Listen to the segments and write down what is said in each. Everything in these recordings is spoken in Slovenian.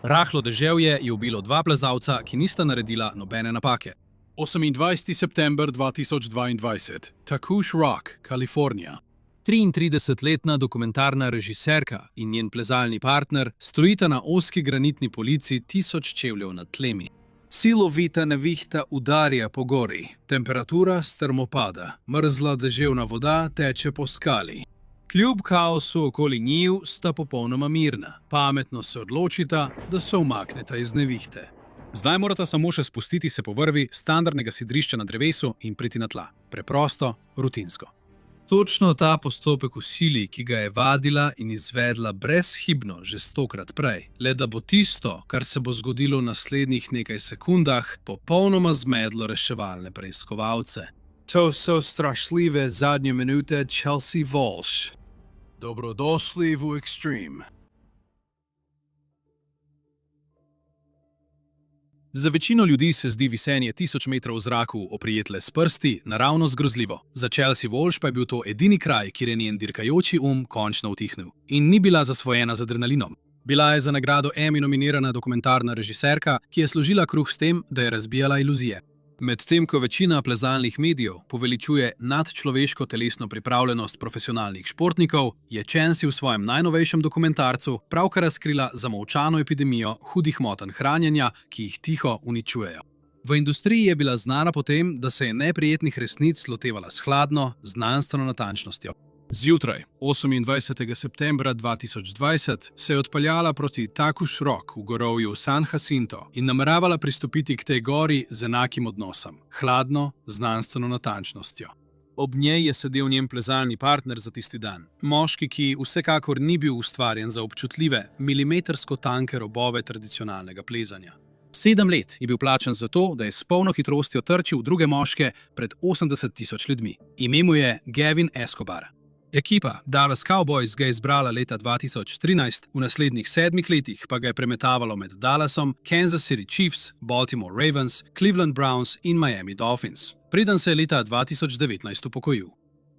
Rahlo deževje je ubilo dva plezalca, ki nista naredila nobene napake. 28. september 2022, Takush Rock, Kalifornija. 33-letna dokumentarna režiserka in njen plezalni partner stojita na ozki granitni polici 1000 čevljev nad tlemi. Silovita nevihta udarja po gori, temperatura strmo pada, mrzla deževna voda teče po skali. Kljub kaosu okoli njiju sta popolnoma mirna, pametno se odločita, da se umakneta iz nevihte. Zdaj morata samo še spustiti se po vrvi standardnega sidrišča na drevesu in priti na tla. Preprosto, rutinsko. Točno ta postopek v sili, ki ga je vadila in izvedla brezhibno že 100-krat prej, le da bo tisto, kar se bo zgodilo v naslednjih nekaj sekundah, popolnoma zmedlo reševalne preiskovalce. To so strašljive zadnje minute Chelsea Walsh. Dobrodošli v Extreme. Za večino ljudi se zdi visenje 1000 metrov v zraku oprijetle s prsti naravnost grozljivo. Za Chelsea Walsh pa je bil to edini kraj, kjer je njen dirkajoči končno utihnil. In ni bila zasvojena z adrenalinom. Bila je za nagrado Emmy nominirana dokumentarna režiserka, ki je služila kruh s tem, da je razbijala iluzije. Medtem ko večina plezalnih medijev poveličuje nadčloveško telesno pripravljenost profesionalnih športnikov, je Chelsea v svojem najnovejšem dokumentarcu pravkar razkrila zamolčano epidemijo hudih motenj hranjenja, ki jih tiho uničujejo. V industriji je bila znana po tem, da se je neprijetnih resnic lotevala s hladno, znanstveno natančnostjo. Zjutraj, 28. septembra 2020, se je odpeljala proti Takush Rock v gorovju San Jacinto in nameravala pristopiti k tej gori z enakim odnosom, hladno, znanstveno natančnostjo. Ob njej je sedel njen plezalni partner za tisti dan. Moški, ki vsekakor ni bil ustvarjen za občutljive, milimetrsko tanke robove tradicionalnega plezanja. 7 let je bil plačan za to, da je s polno hitrostjo trčil druge moške pred 80.000 ljudmi. Ime mu je Gavin Escobar. Ekipa Dallas Cowboys ga je izbrala leta 2013, v naslednjih 7 letih pa ga je premetavalo med Dallasom, Kansas City Chiefs, Baltimore Ravens, Cleveland Browns in Miami Dolphins, preden se je leta 2019 upokojil.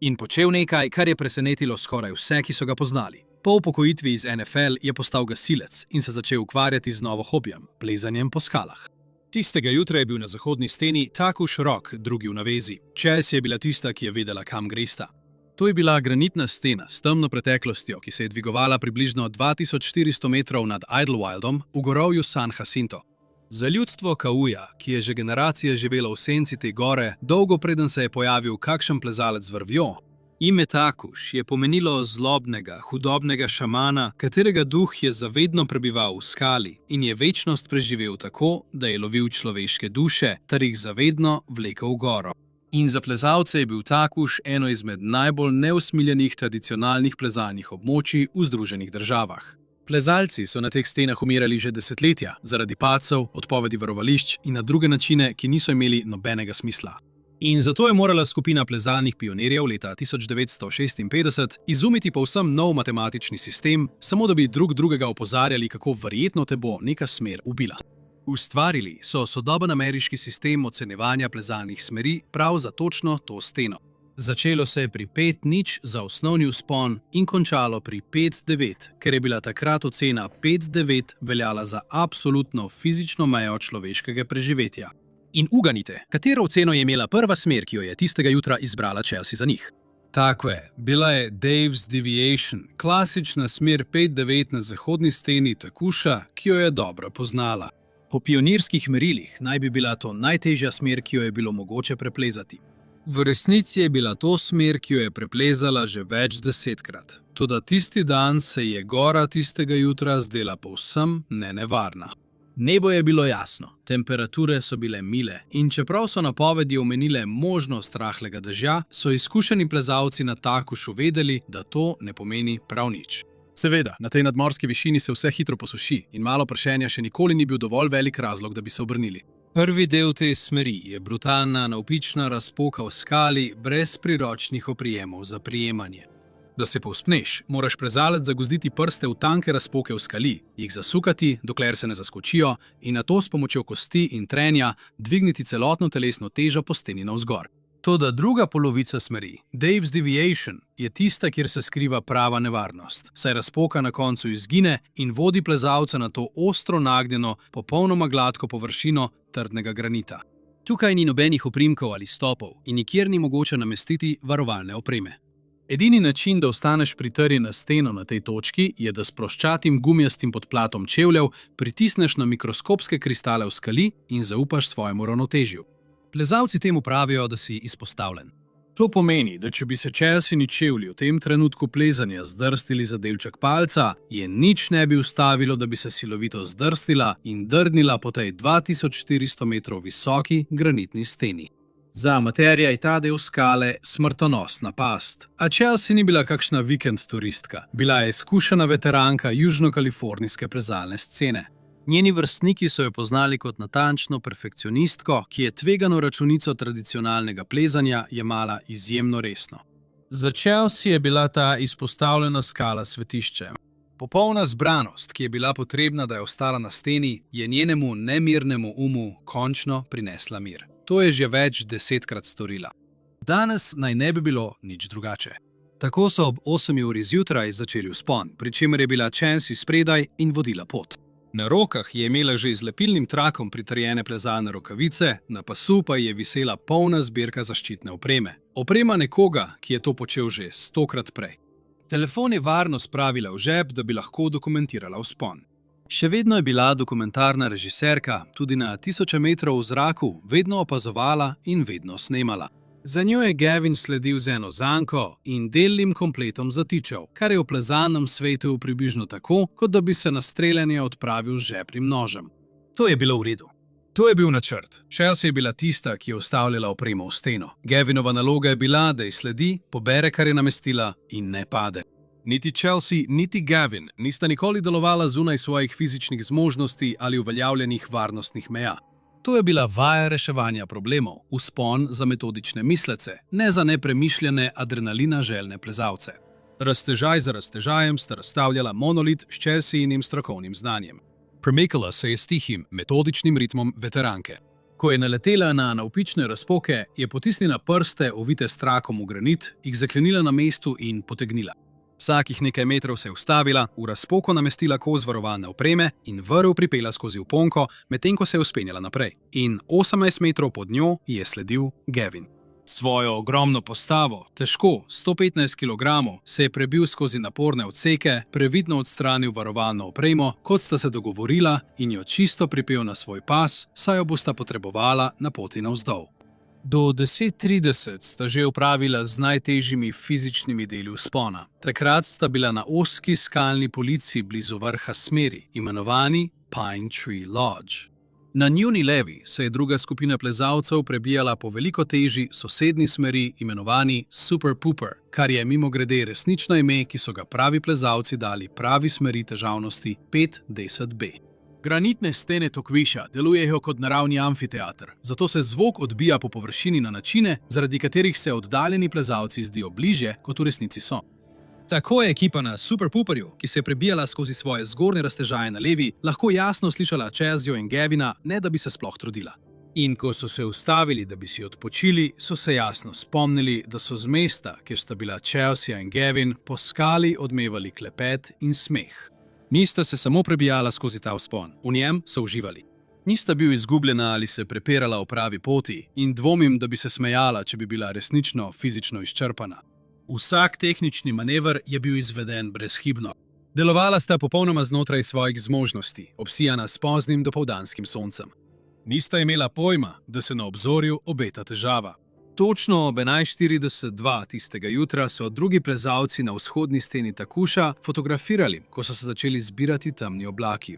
In počel nekaj, kar je presenetilo skoraj vse, ki so ga poznali. Po upokojitvi iz NFL je postal gasilec in se začel ukvarjati z novo hobijem, plezanjem po skalah. Tistega jutra je bil na zahodni steni Takush Rock, drugi v navezi. Chelsea je bila tista, ki je vedela, kam gresta. To je bila granitna stena s temno preteklostjo, ki se je dvigovala približno 2400 metrov nad Idlewildom v gorovju San Jacinto. Za ljudstvo Kauja, ki je že generacije živelo v senci te gore, dolgo preden se je pojavil kakšen plezalec z vrvjo, ime Takush je pomenilo zlobnega, hudobnega šamana, katerega duh je zavedno prebival v skali in je večnost preživel tako, da je lovil človeške duše ter jih zavedno vlekel v goro. In za plezalce je bil Takush eno izmed najbolj neusmiljenih tradicionalnih plezalnih območij v Združenih državah. Plezalci so na teh stenah umirali že desetletja zaradi padcev, odpovedi varovališč in na druge načine, ki niso imeli nobenega smisla. In zato je morala skupina plezalnih pionirjev leta 1956 izumiti povsem nov matematični sistem, samo da bi drugega opozarjali, kako verjetno te bo neka smer ubila. Ustvarili so sodoben ameriški sistem ocenjevanja plezalnih smeri prav za točno to steno. Začelo se je pri 5:0 za osnovni vzpon in končalo pri 5:9, ker je bila takrat ocena 5:9 veljala za absolutno fizično mejo človeškega preživetja. In uganite, katero oceno je imela prva smer, ki jo je tistega jutra izbrala Chelsea za njih. Tako je, bila je Dave's Deviation, klasična smer 5:9 na zahodni steni Takusha, ki jo je dobro poznala. Po pionirskih merilih naj bi bila to najtežja smer, ki jo je bilo mogoče preplezati. V resnici je bila to smer, ki jo je preplezala že več desetkrat. Toda tisti dan se je gora tistega jutra zdela povsem nenevarna. Nebo je bilo jasno, temperature so bile mile in čeprav so napovedi omenile možnost rahlega dežja, so izkušeni plezalci na Takushu vedeli, da to ne pomeni prav nič. Seveda, na tej nadmorski višini se vse hitro posuši in malo pršenja še nikoli ni bil dovolj velik razlog, da bi se obrnili. Prvi del te smeri je brutalna, navpična razpoka v skali brez priročnih oprijemov za prijemanje. Da se povzpneš, moraš plezalec zagozditi prste v tanke razpoke v skali, jih zasukati, dokler se ne zaskočijo, in nato s pomočjo kosti in trenja dvigniti celotno telesno težo po steni navzgor. Toda druga polovica smeri, Dave's Deviation, je tista, kjer se skriva prava nevarnost, saj razpoka na koncu izgine in vodi plezalca na to ostro nagnjeno, popolnoma gladko površino trdnega granita. Tukaj ni nobenih oprimkov ali stopov in nikjer ni mogoče namestiti varovalne opreme. Edini način, da ostaneš pritrjen na steno na tej točki, je, da s ploščatim gumijastim podplatom čevljev pritisneš na mikroskopske kristale v skali in zaupaš svojemu ravnotežju. Plezalci temu pravijo, da si izpostavljen. To pomeni, da če bi se Chelsini čevlji v tem trenutku plezanja zdrstili za delček palca, je nič ne bi ustavilo, da bi se silovito zdrstila in drdnila po tej 2400 metrov visoki granitni steni. Za amaterja je ta del skale smrtonosna past. A Chelsea ni bila kakšna vikend turistka. Bila je izkušena veteranka južno-kalifornijske plezalne scene. Njeni vrstniki so jo poznali kot natančno perfekcionistko, ki je tvegano računico tradicionalnega plezanja jemala izjemno resno. Za Chelsea je bila ta izpostavljena skala svetišče. Popolna zbranost, ki je bila potrebna, da je ostala na steni, je njenemu nemirnemu umu končno prinesla mir. To je že več desetkrat storila. Danes naj ne bi bilo nič drugače. Tako so ob 8 uri zjutraj začeli vzpon, pri čemer je bila Chelsea spredaj in vodila pot. Na rokah je imela že z lepilnim trakom pritrjene plezalne rokavice, na pasu pa je visela polna zbirka zaščitne opreme. Oprema nekoga, ki je to počel že 100krat prej. Telefon je varno spravila v žep, da bi lahko dokumentirala vzpon. Še vedno je bila dokumentarna režiserka, tudi na 1000 metrov v zraku, vedno opazovala in vedno snemala. Za njo je Gavin sledil z eno zanko in delnim kompletom zatičal, kar je v plezalnem svetu približno tako, kot da bi se na streljanje odpravil z žepnim nožem. To je bilo v redu. To je bil načrt. Chelsea je bila tista, ki je ustavljala opremo v steno. Gavinova naloga je bila, da ji sledi, pobere, kar je namestila in ne pade. Niti Chelsea, niti Gavin nista nikoli delovala zunaj svojih fizičnih zmožnosti ali uveljavljenih varnostnih meja. To je bila vaja reševanja problemov, vzpon za metodične mislece, ne za nepremišljene adrenalina željne plezalce. Raztežaj za raztežajem sta razstavljala monolit s Chelseainim strokovnim znanjem. Premikala se je s tihim, metodičnim ritmom veteranke. Ko je naletela na navpične razpoke, je potisnila prste, ovite s trakom v granit, jih zaklenila na mestu in potegnila. Vsakih nekaj metrov se je ustavila, v razpoko namestila kos varovalne opreme in vrv pripela skozi uponko, medtem ko se je vzpenjala naprej. In 18 metrov pod njo je sledil Gavin. Svojo ogromno postavo, težko 115 kg, se je prebil skozi naporne odseke, previdno odstranil varovalno opremo, kot sta se dogovorila, in jo čisto pripel na svoj pas, saj jo bosta potrebovala na poti navzdol. Do 10:30 sta že opravila z najtežjimi fizičnimi deli vzpona. Takrat sta bila na ozki skalni polici blizu vrha smeri, imenovani Pine Tree Lodge. Na njuni levi se je druga skupina plezalcev prebijala po veliko težji sosednji smeri, imenovani Super Pooper, kar je mimogrede resnično ime, ki so ga pravi plezalci dali pravi smeri težavnosti 5-10B. Granitne stene Tokviša delujejo kot naravni amfiteater, zato se zvok odbija po površini na načine, zaradi katerih se oddaljeni plezalci zdijo bliže, kot v resnici so. Tako je ekipa na Super Pooperju, ki se je prebijala skozi svoje zgornje raztežaje na levi, lahko jasno slišala Chelseajo in Gavina, ne da bi se sploh trudila. In ko so se ustavili, da bi si odpočili, so se jasno spomnili, da so z mesta, kjer sta bila Chelsea in Gavin, po skali odmevali klepet in smeh. Nista se samo prebijala skozi ta vzpon, v njem so uživali. Nista bil izgubljena ali se prepirala o pravi poti in dvomim, da bi se smejala, če bi bila resnično fizično izčrpana. Vsak tehnični manever je bil izveden brezhibno. Delovala sta popolnoma znotraj svojih zmožnosti, obsijana s poznim dopoldanskim soncem. Nista imela pojma, da se na obzorju obeta težava. Točno ob 11:42 tistega jutra so drugi plezalci na vzhodni steni Takuša fotografirali, ko so se začeli zbirati temni oblaki.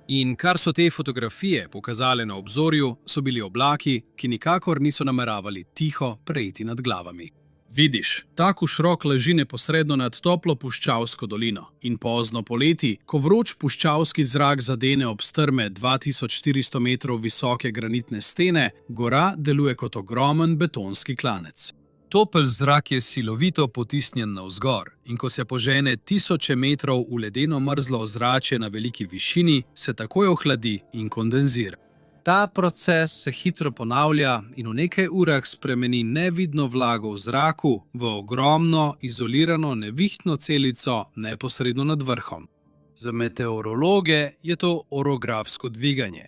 In kar so te fotografije pokazale na obzorju, so bili oblaki, ki nikakor niso nameravali tiho preiti nad glavami. Vidiš, Takuš Rock leži neposredno nad toplo puščavsko dolino in pozno poleti, ko vroč puščavski zrak zadene ob strme 2400 metrov visoke granitne stene, gora deluje kot ogromen betonski klanec. Topel zrak je silovito potisnjen navzgor in ko se požene tisoče metrov v ledeno mrzlo ozračje na veliki višini, se takoj ohladi in kondenzira. Ta proces se hitro ponavlja in v nekaj urah spremeni nevidno vlago v zraku v ogromno, izolirano nevihtno celico neposredno nad vrhom. Za meteorologe je to orografsko dviganje.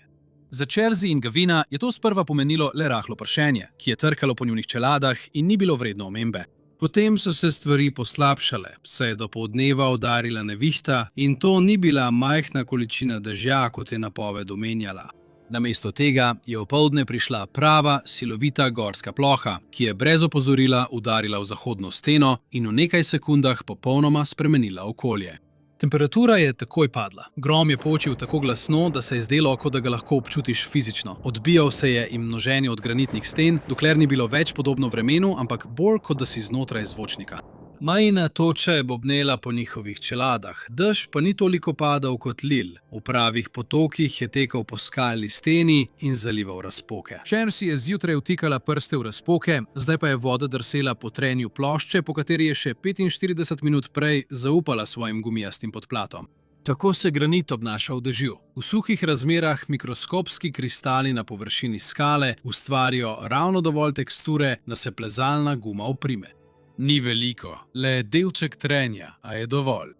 Za Chelsea in Gavina je to sprva pomenilo le rahlo pršenje, ki je trkalo po njunih čeladah in ni bilo vredno omembe. Potem so se stvari poslabšale, saj je do poldneva udarila nevihta in to ni bila majhna količina dežja, kot je napoved omenjala. Namesto tega je opoldne prišla prava, silovita gorska ploha, ki je brez opozorila udarila v zahodno steno in v nekaj sekundah popolnoma spremenila okolje. Temperatura je takoj padla. Grom je počil tako glasno, da se je zdelo, kot da ga lahko občutiš fizično. Odbijal se je in množenje od granitnih sten, dokler ni bilo več podobno vremenu, ampak bolj kot da si znotraj zvočnika. Majina toča je bobnela po njihovih čeladah, dež pa ni toliko padal kot lil. V pravih potokih je tekel po skalni steni in zalival razpoke. Chelsea je zjutraj vtikala prste v razpoke, zdaj pa je voda drsela po trenju plošče, po kateri je še 45 minut prej zaupala svojim gumijastim podplatom. Tako se granit obnaša v dežju. V suhih razmerah mikroskopski kristali na površini skale ustvarijo ravno dovolj teksture, da se plezalna guma oprime. Ni veliko, le delček trenja, a je dovolj.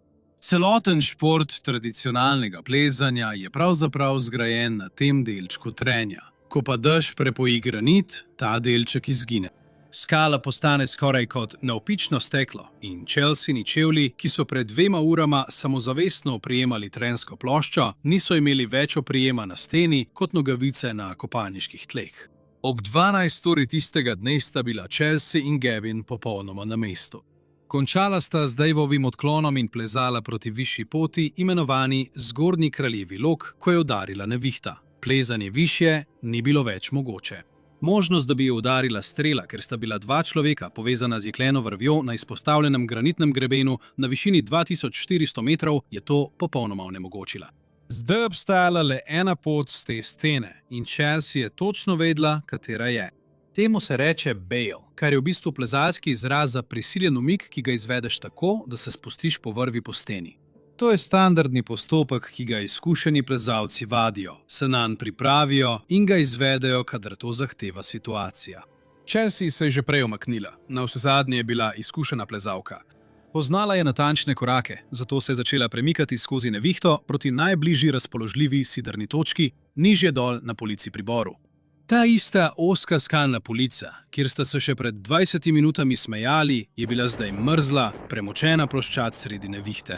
Celoten šport tradicionalnega plezanja je pravzaprav zgrajen na tem delčku trenja. Ko pa dež prepoji granit, ta delček izgine. Skala postane skoraj kot navpično steklo in Chelsea čevlji, ki so pred 2 urama samozavestno oprijemali trensko ploščo, niso imeli več oprijema na steni kot nogavice na kopalniških tleh. Ob 12 uri tistega dne sta bila Chelsea in Gavin popolnoma na mestu. Končala sta z Daveovim odklonom in plezala proti višji poti, imenovani Zgornji kraljevi lok, ko je udarila nevihta. Plezanje višje ni bilo več mogoče. Možnost, da bi jo udarila strela, ker sta bila 2 človeka povezana z jekleno vrvjo na izpostavljenem granitnem grebenu na višini 2400 metrov, je to popolnoma onemogočila. Zdaj je obstajala le ena pot z te stene in Chelsea je točno vedela, katera je. Temu se reče bail, kar je v bistvu plezalski izraz za prisiljen umik, ki ga izvedeš tako, da se spustiš po vrvi po steni. To je standardni postopek, ki ga izkušeni plezalci vadijo, se nanj pripravijo in ga izvedejo, kadar to zahteva situacija. Chelsea se je že prej umaknila, navsezadnje je bila izkušena plezalka. Poznala je natančne korake, zato se je začela premikati skozi nevihto proti najbližji razpoložljivi sidrni točki, nižje dol na polici pri Boru. Ta ista ozka skalna polica, kjer sta se še pred 20 minutami smejali, je bila zdaj mrzla, premočena ploščad sredi nevihte.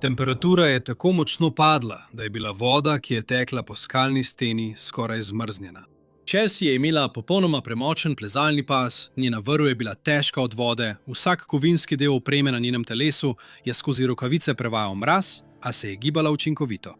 Temperatura je tako močno padla, da je bila voda, ki je tekla po skalni steni, skoraj zmrznjena. Chelsea je imela popolnoma premočen plezalni pas, njena vrv je bila težka od vode, vsak kovinski del opreme na njenem telesu je skozi rokavice prevajal mraz, a se je gibala učinkovito.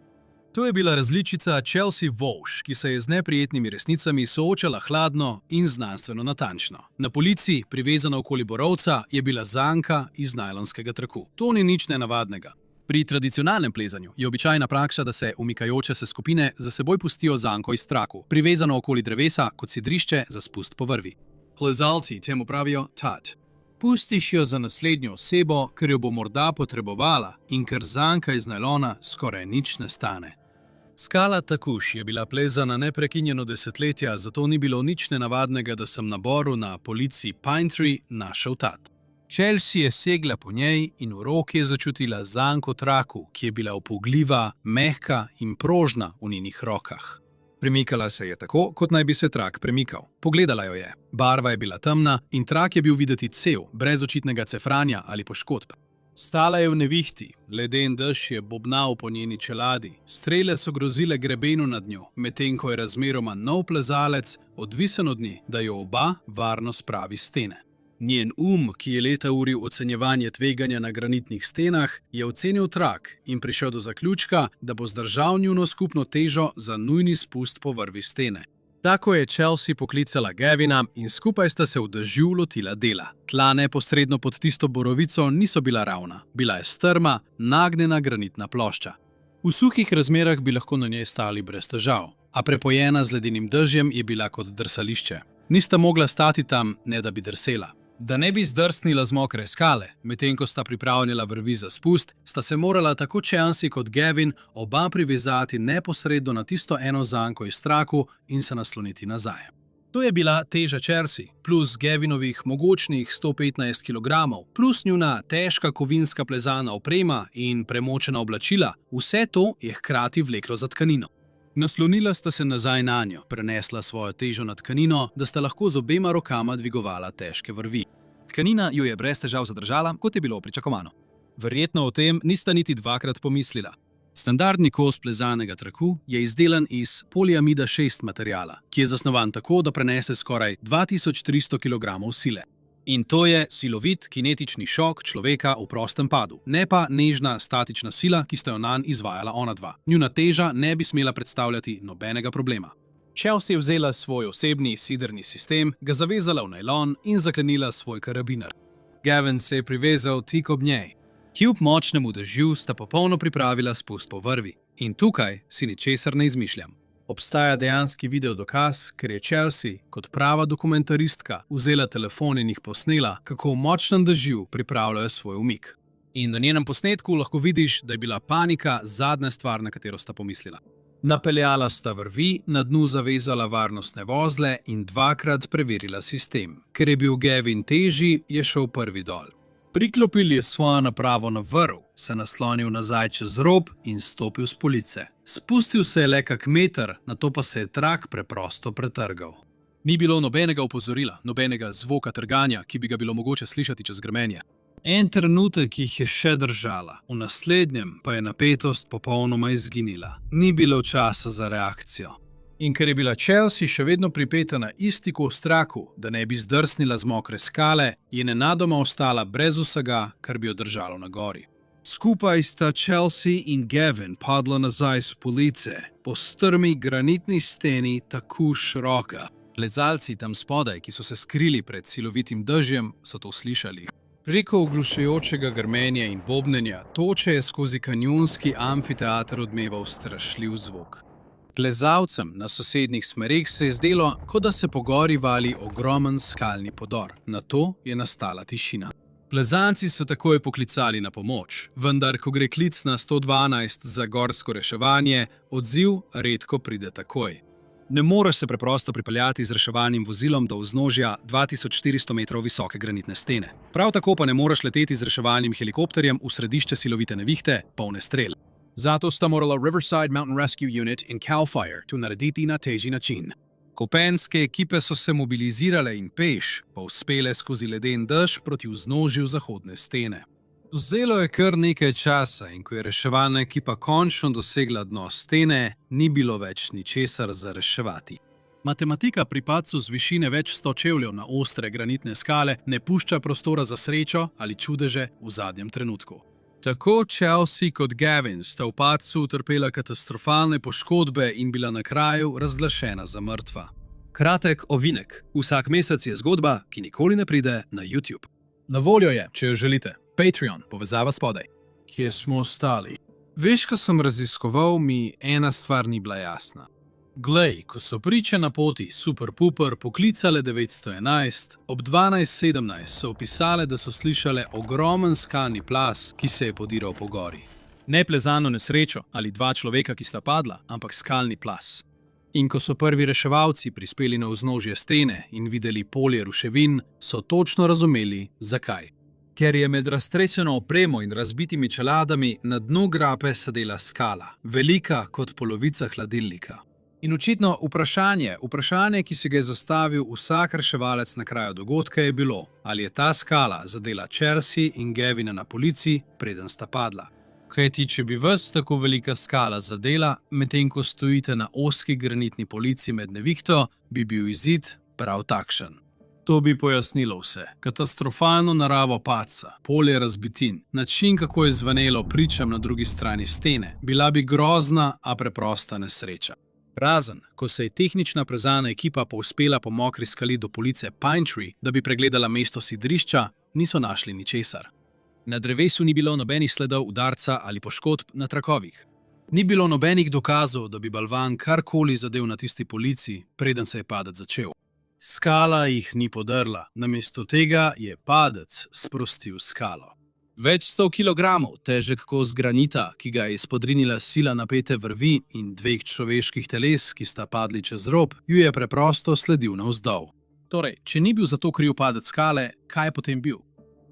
To je bila različica Chelsea Walsh, ki se je z neprijetnimi resnicami soočala hladno in znanstveno natančno. Na polici, privezana okoli borovca, je bila zanka iz najlonskega traku. To ni nič nenavadnega. Pri tradicionalnem plezanju je običajna praksa, da se umikajoče se skupine za seboj pustijo zanko iz traku, privezano okoli drevesa kot sidrišče za spust po vrvi. Plezalci temu pravijo tat. Pustiš jo za naslednjo osebo, ker jo bo morda potrebovala in ker zanka iz najlona skoraj nič ne stane. Skala Takuš je bila plezana neprekinjeno desetletja, zato ni bilo nič nenavadnega, da sem na Boru na polici Pine Tree našel tat. Chelsea je segla po njej in v roki je začutila zanko traku, ki je bila upogljiva, mehka in prožna v njenih rokah. Premikala se je tako, kot naj bi se trak premikal. Pogledala jo je. Barva je bila temna in trak je bil videti cel, brez očitnega cefranja ali poškodb. Stala je v nevihti, leden dež je bobnal po njeni čeladi, strele so grozile grebenu nad njo, medtem ko je razmeroma nov plezalec odvisen od nje, da jo oba varno spravi s stene. Njen ki je leta uril ocenjevanje tveganja na granitnih stenah, je ocenil trak in prišel do zaključka, da bo zdržal njuno skupno težo za nujni spust po vrvi stene. Tako je Chelsea poklicala Gavina in skupaj sta se v dežju lotila dela. Tla neposredno pod tisto borovico niso bila ravna, bila je strma, nagnjena granitna plošča. V suhih razmerah bi lahko na njej stali brez težav, a prepojena z ledenim dežjem je bila kot drsališče. Nista mogla stati tam, ne da bi drsela. Da ne bi zdrsnila z mokre skale, medtem ko sta pripravljala vrvi za spust, sta se morala tako Chelsea kot Gavin oba privezati neposredno na tisto eno zanko iz traku in se nasloniti nazaj. To je bila teža Chelsea, plus Gavinovih mogočnih 115 kg, plus njuna težka kovinska plezalna oprema in premočena oblačila, vse to je hkrati vleklo za tkanino. Naslonila sta se nazaj nanjo, prenesla svojo težo na tkanino, da sta lahko z obema rokama dvigovala težke vrvi. Tkanina jo je brez težav zadržala, kot je bilo pričakovano. Verjetno o tem nista niti dvakrat pomislila. Standardni kos plezalnega traku je izdelan iz poliamida 6 materiala, ki je zasnovan tako, da prenese skoraj 2300 kg sile. In to je silovit kinetični šok človeka v prostem padu, ne pa nežna statična sila, ki sta jo nanj izvajala ona dva. Njuna teža ne bi smela predstavljati nobenega problema. Chelsea je vzela svoj osebni siderni sistem, ga zavezala v najlon in zaklenila svoj karabiner. Gavin se je privezal tik ob njej. Kljub močnemu dežju sta popolno pripravila spust po vrvi. In tukaj si ničesar ne izmišljam. Obstaja dejanski video dokaz, ker je Chelsea kot prava dokumentaristka vzela telefon in jih posnela, kako v močnem dežju pripravljajo svoj umik. In na njenem posnetku lahko vidiš, da je bila panika zadnja stvar, na katero sta pomislila. Napeljala sta vrvi, na dnu zavezala varnostne vozle in dvakrat preverila sistem. Ker je bil Gavin težji, je šel prvi dol. Priklopil je svojo napravo na vrv, se naslonil nazaj čez rob in stopil s police. Spustil se je le kak meter, nato pa se je trak preprosto pretrgal. Ni bilo nobenega opozorila, nobenega zvoka trganja, ki bi ga bilo mogoče slišati čez grmenje. En trenutek jih je še držala, v naslednjem pa je napetost popolnoma izginila. Ni bilo časa za reakcijo. In ker je bila Chelsea še vedno pripeta na isti kos traku, da ne bi zdrsnila z mokre skale, je nenadoma ostala brez vsega, kar bi jo držalo na gori. Skupaj sta Chelsea in Gavin padla nazaj s police, po strmi granitni steni tako široka. Plezalci tam spodaj, ki so se skrili pred silovitim dežjem, so to slišali. Preko oglušujočega grmenja in bobnenja toče je skozi kanjonski amfiteater odmeval strašljiv zvok. Plezalcem na sosednjih smereh se je zdelo, kot da se po gori vali ogromen skalni podor. Nato je nastala tišina. Plezalci so takoj poklicali na pomoč, vendar ko gre klic na 112 za gorsko reševanje, odziv redko pride takoj. Ne moreš se preprosto pripeljati z reševalnim vozilom do vznožja 2400 metrov visoke granitne stene. Prav tako pa ne moreš leteti z reševalnim helikopterjem v središče silovite nevihte, polne strel. Zato sta morala Riverside Mountain Rescue Unit in Cal Fire to narediti na težji način. Kopenske ekipe so se mobilizirale in peš povzpele skozi leden dež proti vznožju zahodne stene. Vzelo je kar nekaj časa in ko je reševalna ekipa končno dosegla dno stene, ni bilo več ničesar za reševati. Matematika pri padcu z višine več 100 čevljev na ostre granitne skale ne pušča prostora za srečo ali čudeže v zadnjem trenutku. Tako Chelsea kot Gavin sta v padcu utrpela katastrofalne poškodbe in bila na kraju razglašena za mrtva. Kratek ovinek. Vsak mesec je zgodba, ki nikoli ne pride na YouTube. Na voljo je, če jo želite. Patreon, povezava spodaj. Kje smo ostali? Veš, ko sem raziskoval, mi ena stvar ni bila jasna. Glej, ko so priče na poti Super Puper poklicale 911, ob 12:17 so opisale, da so slišale ogromen skalni plaz, ki se je podiral po gori. Ne plezalno nesrečo ali dva človeka, ki sta padla, ampak skalni plaz. In ko so prvi reševalci prispeli na vznožje stene in videli polje ruševin, so točno razumeli, zakaj. Ker je med raztreseno opremo in razbitimi čeladami na dnu grape sedela skala, velika kot polovica hladilnika. In očitno vprašanje, ki si ga je zastavil vsak reševalec na kraju dogodka, je bilo, ali je ta skala zadela Chelsea in Gavina na polici, preden sta padla. Kajti, če bi vas tako velika skala zadela, medtem ko stojite na ozki granitni polici med nevihto, bi bil izid prav takšen. To bi pojasnilo vse. Katastrofalno naravo padca, polje razbitin, način, kako je zvenelo pričam na drugi strani stene, bila bi grozna, a preprosta nesreča. Razen, ko se je tehnična plezalna ekipa povzpela po mokri skali do police Pine Tree, da bi pregledala mesto sidrišča, niso našli ničesar. Na drevesu ni bilo nobenih sledov udarca ali poškodb na trakovih. Ni bilo nobenih dokazov, da bi balvan karkoli zadev na tisti polici, preden se je padec začel. Skala jih ni podrla, namesto tega je padec sprostil skalo. Več 100 kilogramov težek kos granita, ki ga je izpodrinila sila napete vrvi in dveh človeških teles, ki sta padli čez rob, ju je preprosto sledil navzdol. Torej, če ni bil za to kriv padec skale, kaj je potem bil?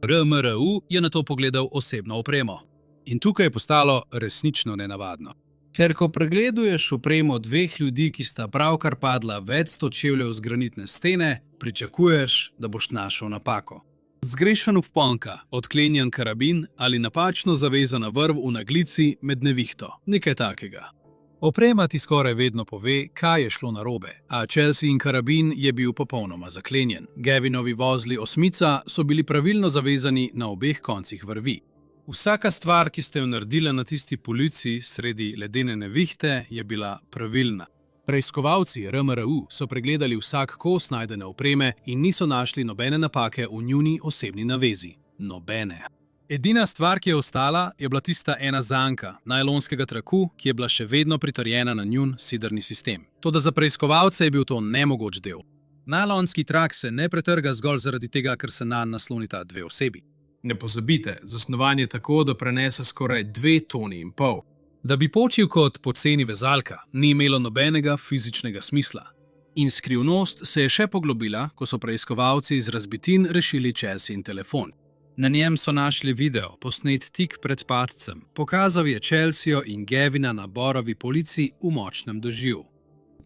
RMRU je na to pogledal osebno opremo. In tukaj je postalo resnično nenavadno. Ker ko pregleduješ opremo dveh ljudi, ki sta pravkar padla več 100 čevljev z granitne stene, pričakuješ, da boš našel napako. Zgrešen vponka, odklenjen karabin ali napačno zavezana vrv v naglici med nevihto, nekaj takega. Oprema ti skoraj vedno pove, kaj je šlo narobe, a Chelsea in karabin je bil popolnoma zaklenjen. Gavinovi vozli osmica so bili pravilno zavezani na obeh koncih vrvi. Vsaka stvar, ki ste jo naredili na tisti polici sredi ledene nevihte, je bila pravilna. Preiskovalci RMRU so pregledali vsak kos najdene opreme in niso našli nobene napake v njuni osebni navezi. Nobene. Edina stvar, ki je ostala, je bila tista ena zanka najlonskega traku, ki je bila še vedno pritrjena na njun siderni sistem. Toda za preiskovalce je bil to nemogoč del. Najlonski trak se ne pretrga zgolj zaradi tega, ker se nanj naslonita dve osebi. Ne pozabite, zasnovan je tako, da prenese skoraj 2,5 toni. Da bi počil kot poceni vezalka, ni imelo nobenega fizičnega smisla. In skrivnost se je še poglobila, ko so preiskovalci iz razbitin rešili Chelsea in telefon. Na njem so našli video, posnet tik pred padcem. Pokazal je Chelsea in Gavina na borovi polici v močnem dežju.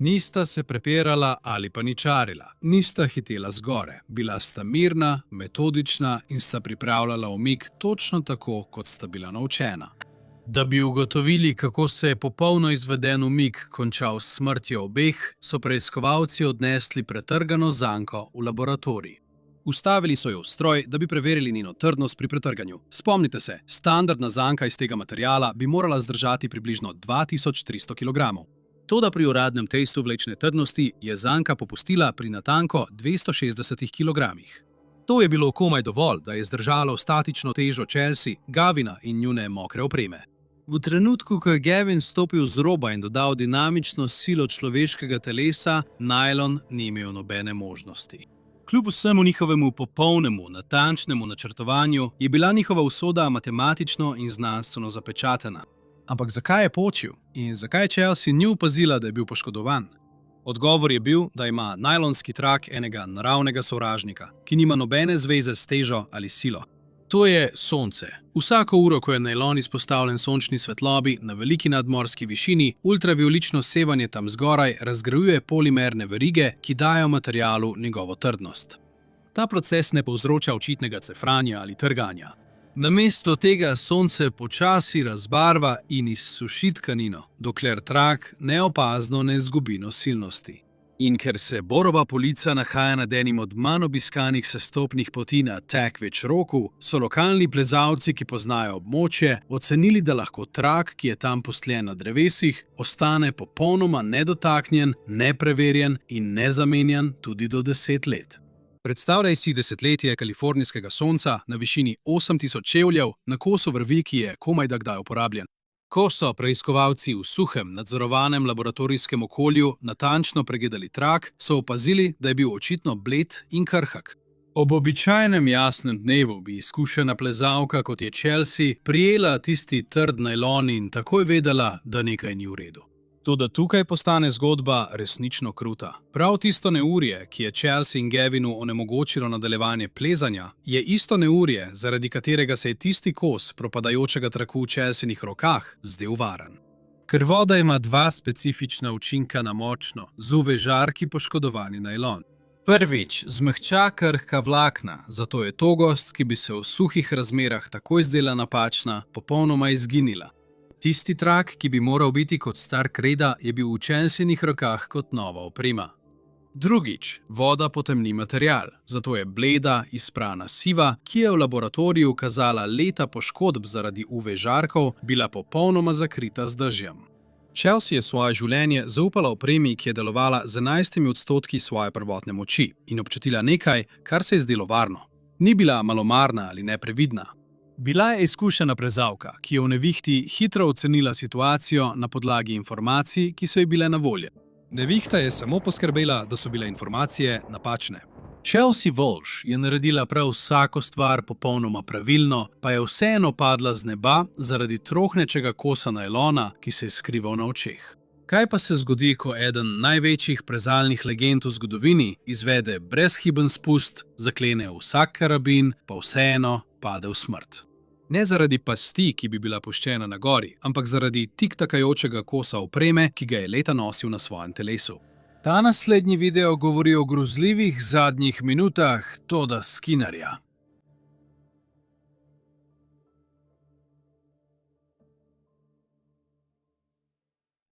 Nista se prepirala ali paničarila, nista hitela zgore, bila sta mirna, metodična in sta pripravljala umik točno tako, kot sta bila naučena. Da bi ugotovili, kako se je popolno izveden umik končal s smrtjo obeh, so preiskovalci odnesli pretrgano zanko v laboratorij. Ustavili so jo v stroj, da bi preverili njeno trdnost pri pretrganju. Spomnite se, standardna zanka iz tega materiala bi morala zdržati približno 2300 kg. Toda pri uradnem testu vlečne trdnosti je zanka popustila pri natanko 260 kg. To je bilo komaj dovolj, da je zdržalo statično težo Chelsea, Gavina in njune mokre opreme. V trenutku, ko je Gavin stopil z roba in dodal dinamično silo človeškega telesa, najlon ni imel nobene možnosti. Kljub vsemu njihovemu popolnemu, natančnemu načrtovanju je bila njihova usoda matematično in znanstveno zapečatena. Ampak zakaj je počil in zakaj Chelsea ni opazila, da je bil poškodovan? Odgovor je bil, da ima najlonski trak enega naravnega sovražnika, ki nima nobene zveze s težo ali silo. To je sonce. Vsako uro, ko je najlon izpostavljen sončni svetlobi na veliki nadmorski višini, ultraviolično sevanje tam zgoraj razgrajuje polimerne verige, ki dajo materialu njegovo trdnost. Ta proces ne povzroča očitnega cefranja ali trganja. Namesto tega sonce počasi razbarva in izsuši tkanino, dokler trak neopazno ne izgubi nosilnosti. In ker se borova polica nahaja nad enim od manj obiskanih sestopnih poti na Takvič Roku, so lokalni plezalci, ki poznajo območje, ocenili, da lahko trak, ki je tam postljen na drevesih, ostane popolnoma nedotaknjen, nepreverjen in nezamenjan tudi do 10 let. Predstavljaj si desetletje kalifornijskega sonca na višini 8000 čevljev na kosu vrvi, ki je komajda kdaj uporabljen. Ko so preiskovalci v suhem, nadzorovanem laboratorijskem okolju natančno pregledali trak, so opazili, da je bil očitno bled in krhak. Ob običajnem jasnem dnevu bi izkušena plezalka, kot je Chelsea, prijela tisti trd najlon in takoj vedela, da nekaj ni v redu. Toda tukaj postane zgodba resnično kruta. Prav tisto neurje, ki je Chelsea in Gavinu onemogočilo nadaljevanje plezanja, je isto neurje, zaradi katerega se je tisti kos propadajočega traku v Chelseanih rokah zdel varen. Ker voda ima dva specifična učinka na močno, z UV žarki poškodovani najlon. Prvič, zmehča krhka vlakna, zato je togost, ki bi se v suhih razmerah takoj zdela napačna, popolnoma izginila. Tisti trak, ki bi moral biti kot star kreda, je bil v Chelseanih rokah kot nova oprema. Drugič, voda potemni material, zato je bleda, izprana siva, ki je v laboratoriju kazala leta poškodb zaradi UV žarkov, bila popolnoma zakrita z dežjem. Chelsea je svoje življenje zaupala opremi, ki je delovala z 11% svoje prvotne moči in občutila nekaj, kar se je zdelo varno. Ni bila malomarna ali neprevidna. Bila je izkušena plezalka, ki je v nevihti hitro ocenila situacijo na podlagi informacij, ki so ji bile na voljo. Nevihta je samo poskrbela, da so bile informacije napačne. Chelsea Walsh je naredila prav vsako stvar popolnoma pravilno, pa je vseeno padla z neba zaradi trohnečega kosa najlona, ki se je skrival na očeh. Kaj pa se zgodi, ko eden največjih plezalnih legend v zgodovini izvede brezhiben spust, zaklene vsak karabin, pa vseeno pade v smrt? Ne zaradi pasti, ki bi bila puščena na gori, ampak zaradi tiktakajočega kosa opreme, ki ga je leta nosil na svojem telesu. Ta naslednji video govori o grozljivih zadnjih minutah Toda Skinnerja.